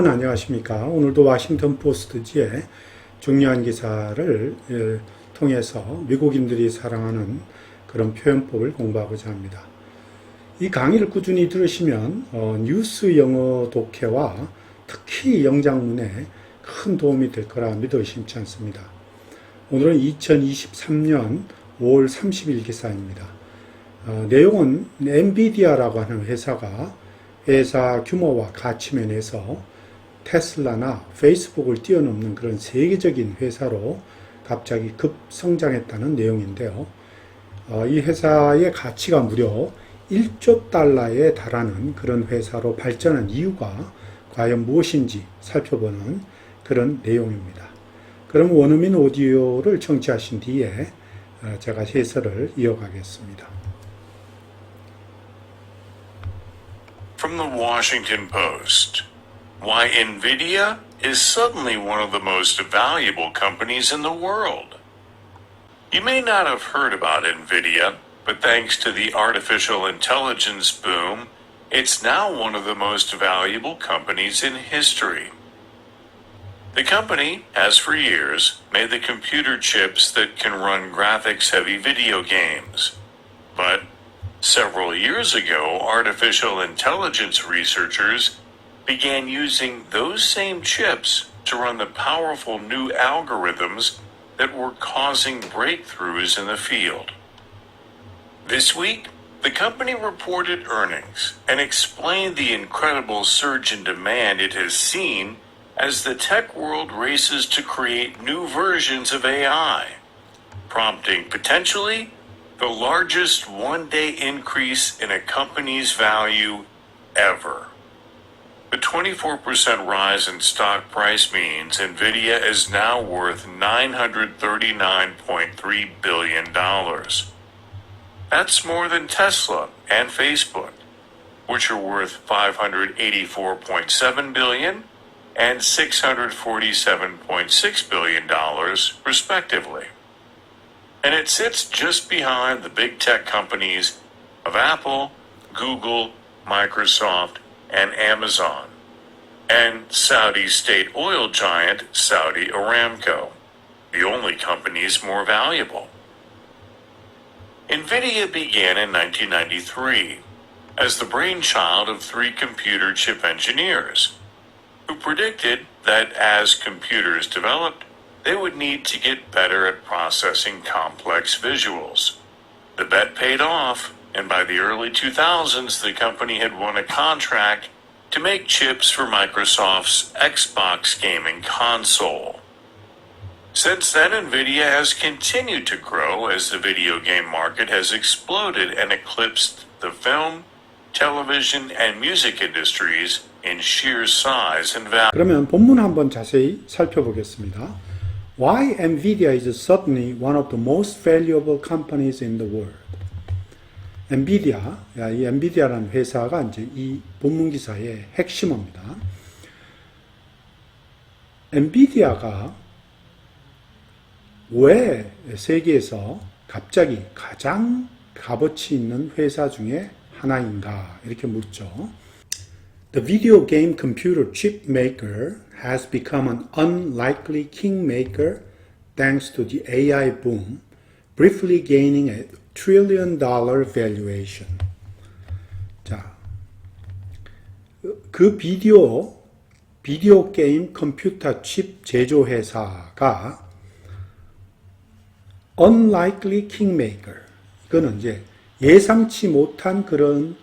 여러분 안녕하십니까? 오늘도 워싱턴 포스트지의 중요한 기사를 통해서 미국인들이 사랑하는 그런 표현법을 공부하고자 합니다. 이 강의를 꾸준히 들으시면 뉴스 영어 독해와 특히 영장문에 큰 도움이 될 거라 믿어 의심치 않습니다. 오늘은 2023년 5월 30일 기사입니다. 내용은 엔비디아라고 하는 회사가 회사 규모와 가치 면에서 테슬라나 페이스북을 뛰어넘는 그런 세계적인 회사로 갑자기 급성장했다는 내용인데요. 이 회사의 가치가 무려 1조 달러에 달하는 그런 회사로 발전한 이유가 과연 무엇인지 살펴보는 그런 내용입니다. 그럼 원어민 오디오를 청취하신 뒤에 제가 해설을 이어가겠습니다. From the Washington Post, why NVIDIA is suddenly one of the most valuable companies in the world. You may not have heard about NVIDIA, but thanks to the artificial intelligence boom, it's now one of the most valuable companies in history. The company has for years made the computer chips that can run graphics-heavy video games. But several years ago, artificial intelligence researchers began using those same chips to run the powerful new algorithms that were causing breakthroughs in the field. This week, the company reported earnings and explained the incredible surge in demand it has seen as the tech world races to create new versions of AI, prompting potentially the largest one-day increase in a company's value ever. The 24% rise in stock price means NVIDIA is now worth $939.3 billion. That's more than Tesla and Facebook, which are worth $584.7 billion and $647.6 billion, respectively. And it sits just behind the big tech companies of Apple, Google, Microsoft, and Amazon, and Saudi state oil giant Saudi Aramco, the only companies more valuable. NVIDIA began in 1993 as the brainchild of three computer chip engineers who predicted that as computers developed, they would need to get better at processing complex visuals. The bet paid off, and by the early 2000s, the company had won a contract to make chips for Microsoft's Xbox gaming console. Since then, NVIDIA has continued to grow as the video game market has exploded and eclipsed the film, television, and music industries in sheer size and value. 그러면 본문 한번 자세히 살펴보겠습니다. Why NVIDIA is suddenly one of the most valuable companies in the world. 엔비디아, 이 엔비디아라는 회사가 이제 이 본문 기사의 핵심어입니다. 엔비디아가 왜 세계에서 갑자기 가장 값어치 있는 회사 중에 하나인가 이렇게 묻죠. The video game computer chip maker has become an unlikely kingmaker thanks to the AI boom, briefly gaining a $1 trillion valuation. 자, 그 비디오 게임 컴퓨터 칩 제조 회사가 unlikely kingmaker, 이거는 이제 예상치 못한 그런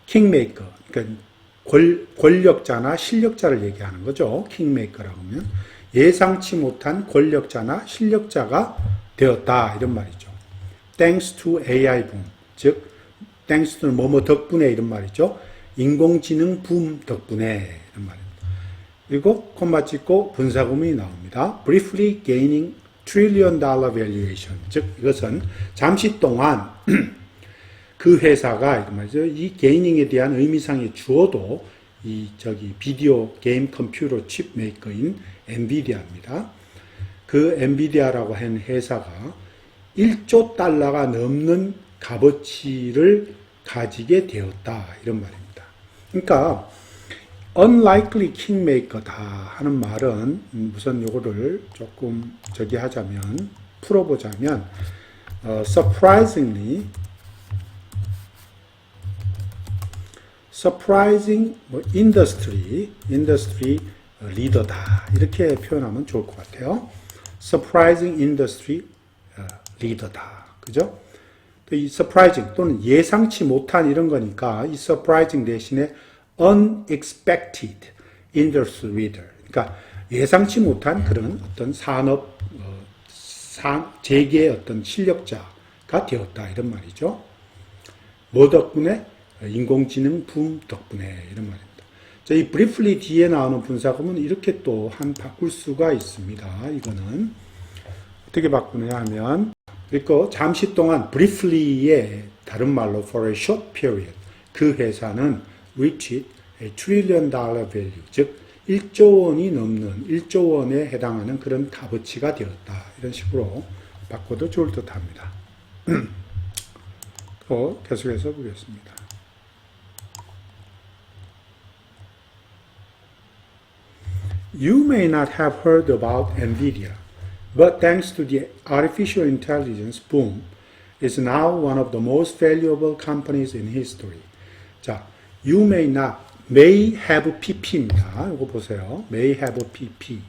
킹메이커, 그러니까 권력자나 실력자를 얘기하는 거죠. 킹메이커라고 하면 예상치 못한 권력자나 실력자가 되었다 이런 말이죠. Thanks to AI boom, 즉 thanks to 뭐뭐 덕분에 이런 말이죠. 인공지능 붐 덕분에 이런 말입니다. 그리고 콤마 찍고 분사구문이 나옵니다. Briefly gaining $1 trillion valuation, 즉 이것은 잠시 동안 그 회사가 이런 말이죠. 이 게이닝에 대한 의미상의 주어도 이 비디오 게임 컴퓨터 칩 메이커인 엔비디아입니다. 그 엔비디아라고 하는 회사가 1조 달러가 넘는 값어치를 가지게 되었다 이런 말입니다. 그러니까 unlikely kingmaker다 하는 말은 우선 요거를 조금 풀어보자면 surprising industry leader다 이렇게 표현하면 좋을 것 같아요. surprising industry leader다. 그죠? 이 surprising 또는 예상치 못한 이런 거니까 이 surprising 대신에 unexpected industry leader. 그러니까 예상치 못한 그런 어떤 산업 재계의 어떤 실력자가 되었다 이런 말이죠. 뭐 덕분에? 인공지능 붐 덕분에 이런 말입니다. 자, 이 briefly 뒤에 나오는 분사구문 이렇게 또 바꿀 수가 있습니다. 이거는 어떻게 바꾸느냐 하면 그리고 잠시 동안 briefly의 다른 말로 for a short period 그 회사는 reached a $1 trillion value 즉 1조 원이 넘는 1조 원에 해당하는 그런 값어치가 되었다. 이런 식으로 바꿔도 좋을 듯 합니다. 또 계속해서 보겠습니다. You may not have heard about NVIDIA, but thanks to the artificial intelligence boom, it's now one of the most valuable companies in history. 자, you may not, may have pp입니다. 이거 보세요. may have pp.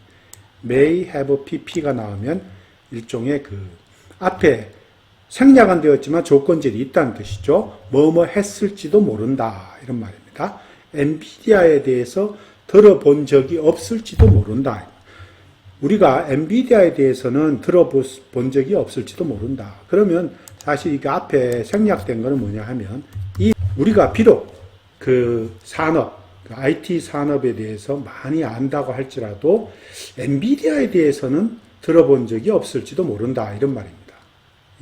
may have pp가 나오면 일종의 그 앞에 생략은 되었지만 조건절이 있다는 뜻이죠. 뭐뭐 했을지도 모른다. 이런 말입니다. 엔비디아에 대해서 들어본 적이 없을지도 모른다. 우리가 엔비디아에 대해서는 들어본 적이 없을지도 모른다. 그러면 사실 이게 앞에 생략된 거는 뭐냐 하면 우리가 비록 그 산업, 그 IT 산업에 대해서 많이 안다고 할지라도 엔비디아에 대해서는 들어본 적이 없을지도 모른다. 이런 말입니다.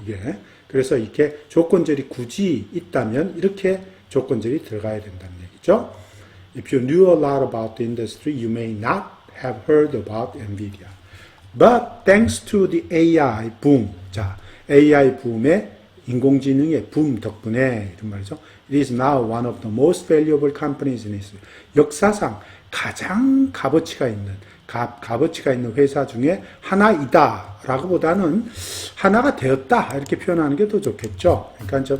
이게 그래서 이렇게 조건절이 굳이 있다면 이렇게 조건절이 들어가야 된다는 얘기죠. If you knew a lot about the industry, you may not have heard about NVIDIA. But thanks to the AI boom, 자, AI 붐의 인공지능의 붐 덕분에 이런 말이죠. It is now one of the most valuable companies in history. 역사상 가장 값어치가 있는 회사 중에 하나이다라고 보다는 하나가 되었다 이렇게 표현하는 게 더 좋겠죠. 그러니까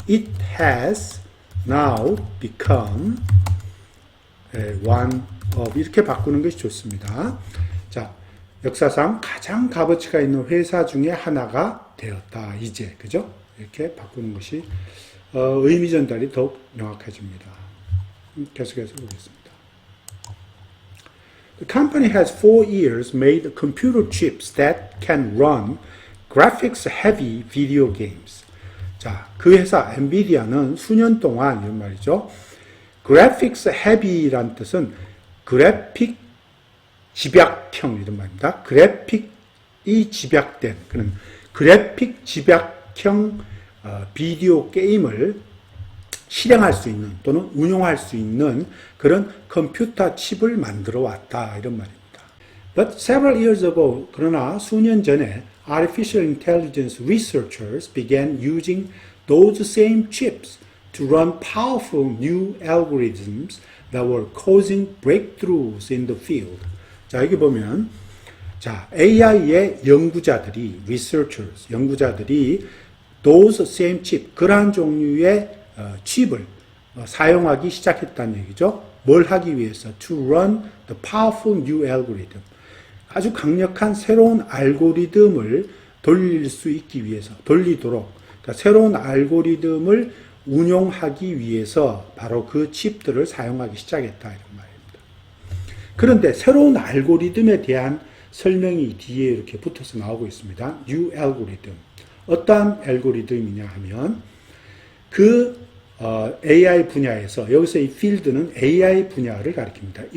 it has now become one of 이렇게 바꾸는 것이 좋습니다. 자, 역사상 가장 값어치가 있는 회사 중에 하나가 되었다. 이제 그죠? 이렇게 바꾸는 것이 의미 전달이 더욱 명확해집니다. 계속해서 보겠습니다. The company has for years made computer chips that can run graphics-heavy video games. 자, 그 회사 엔비디아는 수년 동안 이런 말이죠. graphics heavy란 뜻은 그래픽 집약형 이런 말입니다. 그래픽이 집약된 그런 그래픽 집약형 비디오 게임을 실행할 수 있는 또는 운용할 수 있는 그런 컴퓨터 칩을 만들어 왔다 이런 말입니다. But several years ago, 그러나 수년 전에 artificial intelligence researchers began using those same chips to run powerful new algorithms that were causing breakthroughs in the field. 자, 여기 보면 자, AI의 연구자들이 researchers, 연구자들이 those same chip, 그러한 종류의 칩을 사용하기 시작했다는 얘기죠. 뭘 하기 위해서? To run the powerful new algorithm. 아주 강력한 새로운 알고리즘을 돌릴 수 있기 위해서, 돌리도록, 그러니까 새로운 알고리즘을 운용하기 위해서 바로 그 칩들을 사용하기 시작했다 이런 말입니다. 그런데 새로운 알고리즘에 대한 설명이 뒤에 이렇게 붙어서 나오고 있습니다. New algorithm. 어떠한 알고리즘이냐 하면 그 AI 분야에서 여기서 이 필드는 AI 분야를 가리킵니다.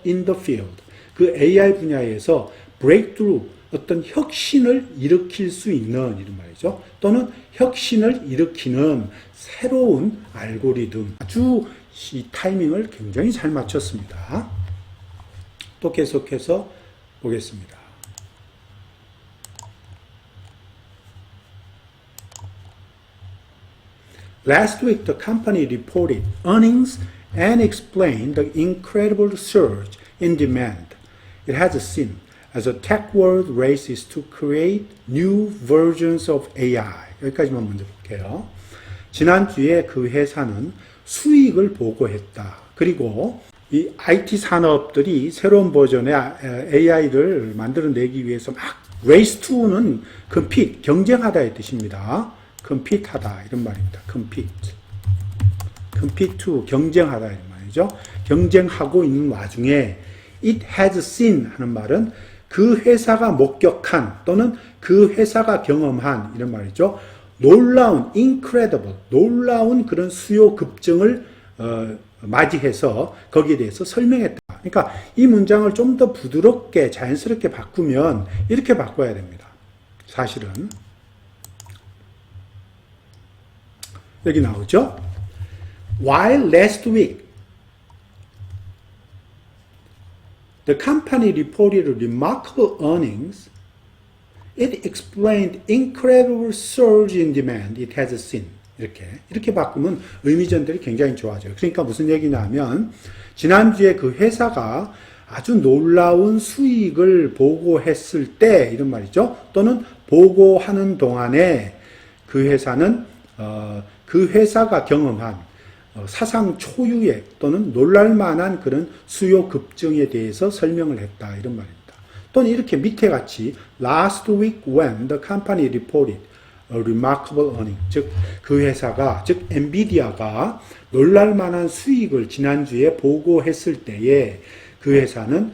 In the field. 그 AI 분야에서 breakthrough 어떤 혁신을 일으킬 수 있는 이런 말이죠. 또는 혁신을 일으키는 새로운 알고리즘. 아주 이 타이밍을 굉장히 잘 맞췄습니다. 또 계속해서 보겠습니다. Last week, the company reported earnings and explain the incredible surge in demand it has seen as the tech world races to create new versions of AI. 여기까지만 먼저 볼게요. 지난주에 그 회사는 수익을 보고했다. 그리고 이 IT 산업들이 새로운 버전의 AI를 만들어내기 위해서 막 race to는 compete, 경쟁하다의 뜻입니다. compete 하다 이런 말입니다. compete to, 경쟁하다 이런 말이죠. 경쟁하고 있는 와중에 it has seen 하는 말은 그 회사가 목격한 또는 그 회사가 경험한 이런 말이죠. 놀라운, incredible, 놀라운 그런 수요 급증을 맞이해서 거기에 대해서 설명했다. 그러니까 이 문장을 좀 더 부드럽게 자연스럽게 바꾸면 이렇게 바꿔야 됩니다. 사실은 여기 나오죠. While last week the company reported remarkable earnings, it explained incredible surge in demand it has seen. 이렇게 바꾸면 의미전들이 굉장히 좋아져요. 그러니까 무슨 얘기냐면 지난주에 그 회사가 아주 놀라운 수익을 보고했을 때 이런 말이죠. 또는 보고하는 동안에 그 회사는 그 회사가 경험한 사상 초유의 또는 놀랄만한 그런 수요 급증에 대해서 설명을 했다 이런 말입니다. 또는 이렇게 밑에 같이 last week when the company reported a remarkable earning, 즉 그 회사가 즉 엔비디아가 놀랄만한 수익을 지난주에 보고했을 때에 그 회사는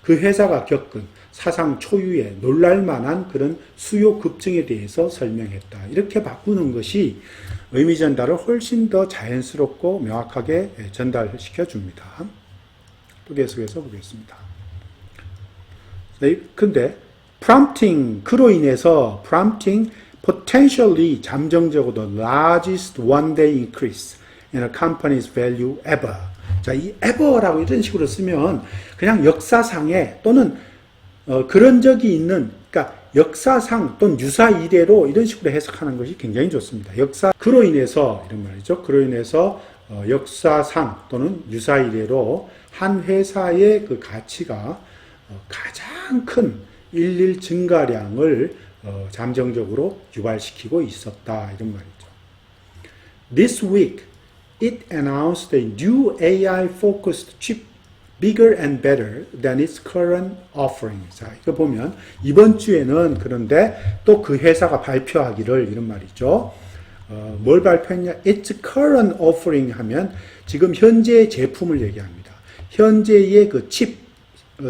그 회사가 겪은 사상 초유의 놀랄만한 그런 수요 급증에 대해서 설명했다. 이렇게 바꾸는 것이 의미 전달을 훨씬 더 자연스럽고 명확하게 전달시켜 줍니다. 또 계속해서 보겠습니다. 근데 prompting, 그로 인해서 prompting potentially 잠정적으로 largest one day increase in a company's value ever. 자, 이 ever라고 이런 식으로 쓰면 그냥 역사상에 또는 그런 적이 있는, 그러니까 역사상 또는 유사 이래로 이런 식으로 해석하는 것이 굉장히 좋습니다. 그로 인해서 이런 말이죠. 그로 인해서 역사상 또는 유사 이래로 한 회사의 그 가치가 가장 큰 일일 증가량을 잠정적으로 유발시키고 있었다 이런 말이죠. This week, it announced a new AI-focused chip bigger and better than its current offering. 자, 이거 보면 이번 주에는 그런데 또 그 회사가 발표하기를 이런 말이죠. 뭘 발표했냐? Its current offering 하면 지금 현재의 제품을 얘기합니다. 현재의 그 칩,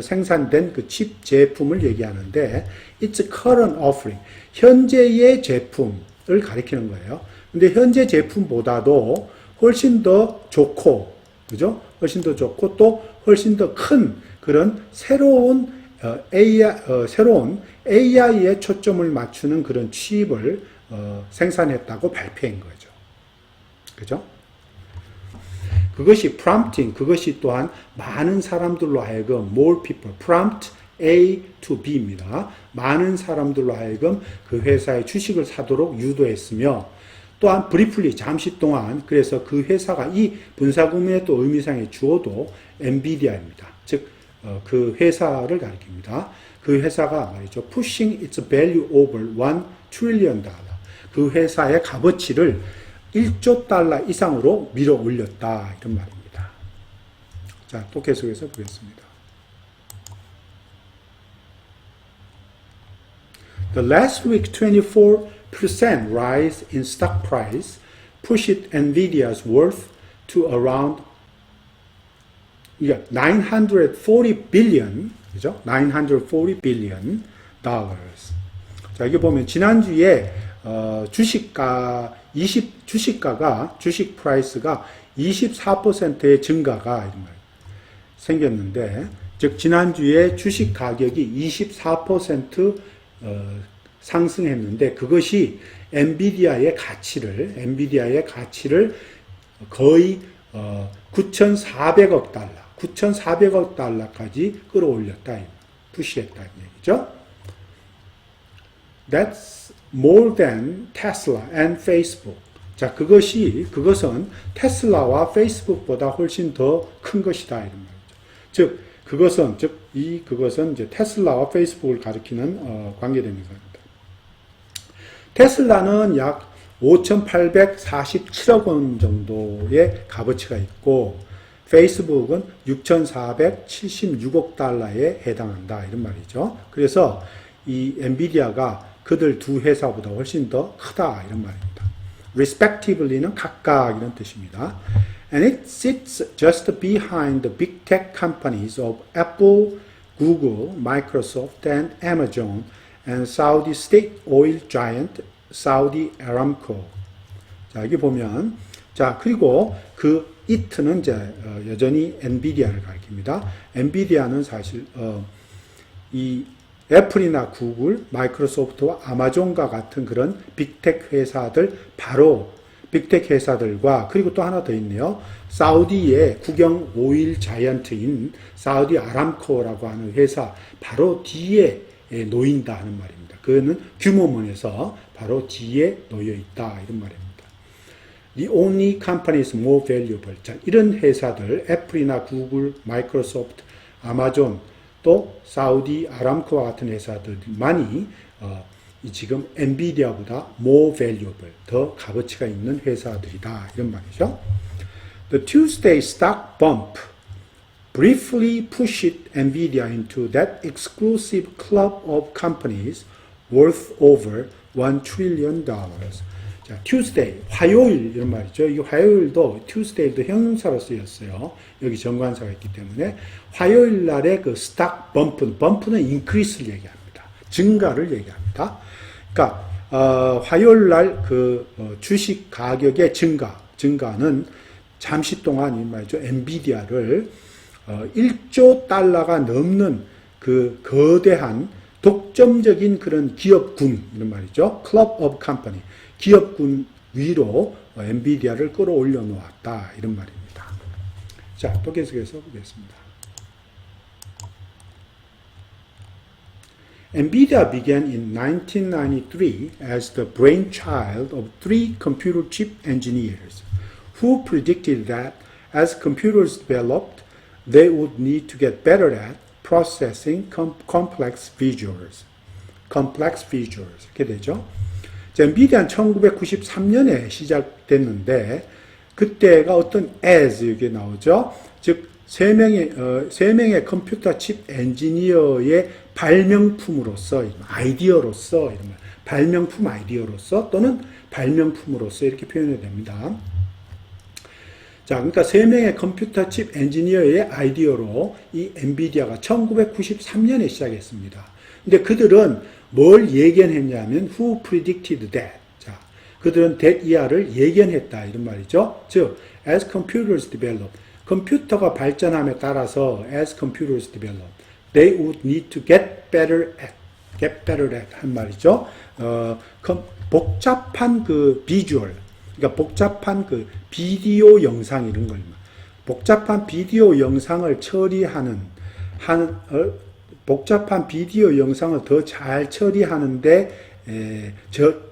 생산된 그 칩 제품을 얘기하는데 its current offering, 현재의 제품을 가리키는 거예요. 근데 현재 제품보다도 훨씬 더 좋고, 그죠? 훨씬 더 좋고 또 훨씬 더 큰 그런 새로운 AI에 초점을 맞추는 그런 칩을 생산했다고 발표한 거죠. 그죠? 그것이 prompting, 그것이 또한 많은 사람들로 하여금 more people, prompt A to B입니다. 많은 사람들로 하여금 그 회사의 주식을 사도록 유도했으며 또한 briefly, 잠시 동안, 그래서 그 회사가 이 분사구문의 또 의미상의 주어도 엔비디아입니다. 즉, 그 회사를 가리킵니다. 그 회사가 말이죠. pushing its value over $1 trillion. 그 회사의 값어치를 1조 달러 이상으로 밀어 올렸다. 이런 말입니다. 자, 또 계속해서 보겠습니다. The last week 24% rise in stock price pushed NVIDIA's worth to around 940 billion, 그죠? 940 billion dollars. 자, 여기 보면 지난주에 주식가가 주식 프라이스가 24%의 증가가 이런 말 생겼는데, 즉 지난주에 주식 가격이 24% 상승했는데 그것이 엔비디아의 가치를 거의 9,400억 달러까지 끌어올렸다, 푸시했다는 얘기죠. That's more than Tesla and Facebook. 자, 그것은 테슬라와 페이스북보다 훨씬 더 큰 것이다. 이런 말이죠. 그것은 이제 테슬라와 페이스북을 가리키는 관계됩니다. 테슬라는 약 5,847억 원 정도의 값어치가 있고, 페이스북은 6,476억 달러에 해당한다. 이런 말이죠. 그래서 이 엔비디아가 그들 두 회사보다 훨씬 더 크다. 이런 말입니다. respectively는 각각 이런 뜻입니다. And it sits just behind the big tech companies of Apple, Google, Microsoft, and Amazon, and Saudi state oil giant Saudi Aramco. 자, 여기 보면, 자, 그리고 그 it는 이제 여전히 엔비디아를 가리킵니다. 엔비디아는 사실 이 애플이나 구글, 마이크로소프트와 아마존과 같은 그런 빅텍 회사들, 바로 빅텍 회사들과, 그리고 또 하나 더 있네요. 사우디의 국영 오일 자이언트인 사우디 아람코라고 하는 회사 바로 뒤에 놓인다 하는 말입니다. 그거는 규모면에서 바로 뒤에 놓여 있다 이런 말입니다. The only companies more valuable. 자, 이런 회사들, 애플이나 구글, 마이크로소프트, 아마존, 또 사우디 아람코와 같은 회사들만이 지금 엔비디아보다 more valuable, 더 값어치가 있는 회사들이다 이런 말이죠. The Tuesday stock bump briefly pushed Nvidia into that exclusive club of companies worth over $1 trillion. 자, Tuesday, 화요일 이런 말이죠. 이 화요일도 Tuesday도 형용사로 쓰였어요. 여기 정관사가 있기 때문에 화요일 날의 그 스탁 범프는 increase를 얘기합니다. 증가를 얘기합니다. 그러니까 화요일 날 그 주식 가격의 증가는 잠시 동안 이 말이죠. 엔비디아를 1조 달러가 넘는 그 거대한 독점적인 그런 기업군 이런 말이죠. Club of Company. 기업군 위로 엔비디아를 끌어올려 놓았다 이런 말입니다. 자, 또 계속해서 보겠습니다. NVIDIA began in 1993 as the brainchild of three computer chip engineers who predicted that as computers developed, they would need to get better at processing complex visuals. 이렇게 되죠. 엔비디아는 1993년에 시작됐는데 그때가 어떤 as 여기 나오죠. 즉 세 명의 컴퓨터 칩 엔지니어의 발명품으로서 아이디어로서 이런 발명품 아이디어로서 또는 발명품으로서 이렇게 표현이 됩니다. 자, 그러니까 세 명의 컴퓨터 칩 엔지니어의 아이디어로 이 엔비디아가 1993년에 시작했습니다. 근데 그들은 뭘 예견했냐면 who predicted that. 자, 그들은 that 이하를 예견했다 이런 말이죠. 즉 as computers develop, 컴퓨터가 발전함에 따라서 as computers develop, they would need to get better at 한 말이죠. 복잡한 그 비주얼, 그러니까 복잡한 그 비디오 영상 이런 걸, 복잡한 비디오 영상을 처리하는 복잡한 비디오 영상을 더 잘 처리하는데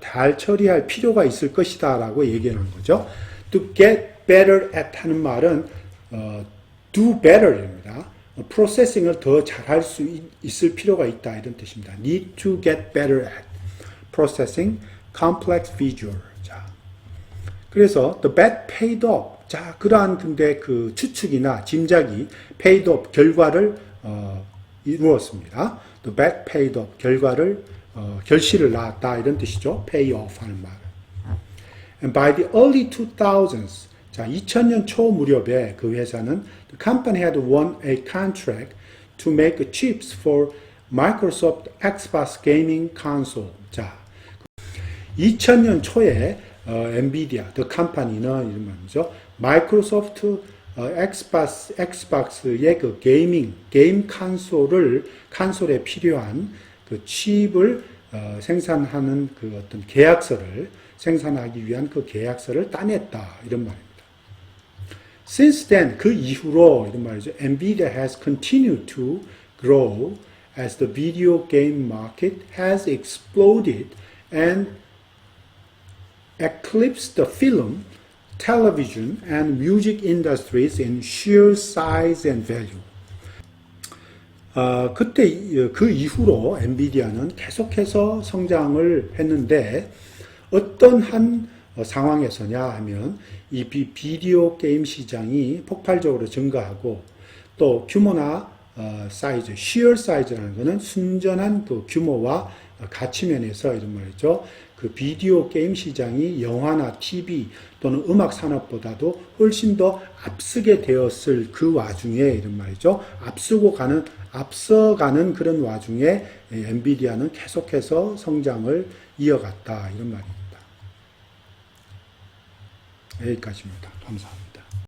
잘 처리할 필요가 있을 것이다라고 얘기하는 거죠. To get better at 하는 말은 do better입니다. 프로세싱을 더 잘할 수 있을 필요가 있다 이런 뜻입니다. Need to get better at processing complex visual. 자, 그래서 the bet paid off. 자, 그러한 근데 그 추측이나 짐작이 paid off 결과를 이루었습니다. The bet paid off 결과를 결실을 낳았다 이런 뜻이죠. pay off 하는 말. And by the early 2000s, 자 2000년 초 무렵에 그 회사는 the company had won a contract to make chips for Microsoft Xbox gaming console. 자 2000년 초에 엔비디아, the company는 이런 말이죠. 마이크로소프트 엑스박스의 그 게임 콘솔에 필요한 그 칩을 생산하는 그 어떤 계약서를 생산하기 위한 그 계약서를 따냈다 이런 말입니다. Since then 그 이후로 이런 말이죠. Nvidia has continued to grow as the video game market has exploded and eclipsed the film, television, and music industries in sheer size and value. 그때 그 이후로 엔비디아는 계속해서 성장을 했는데 어떤 한 상황에서냐 하면 이 비디오 게임 시장이 폭발적으로 증가하고 또 규모나 사이즈, sheer 사이즈라는 것은 순전한 그 규모와 가치 면에서 이런 말이죠. 그 비디오 게임 시장이 영화나 TV 또는 음악 산업보다도 훨씬 더 앞서게 되었을 그 와중에 이런 말이죠. 앞서가는 그런 와중에 엔비디아는 계속해서 성장을 이어갔다 이런 말입니다. 여기까지입니다. 감사합니다.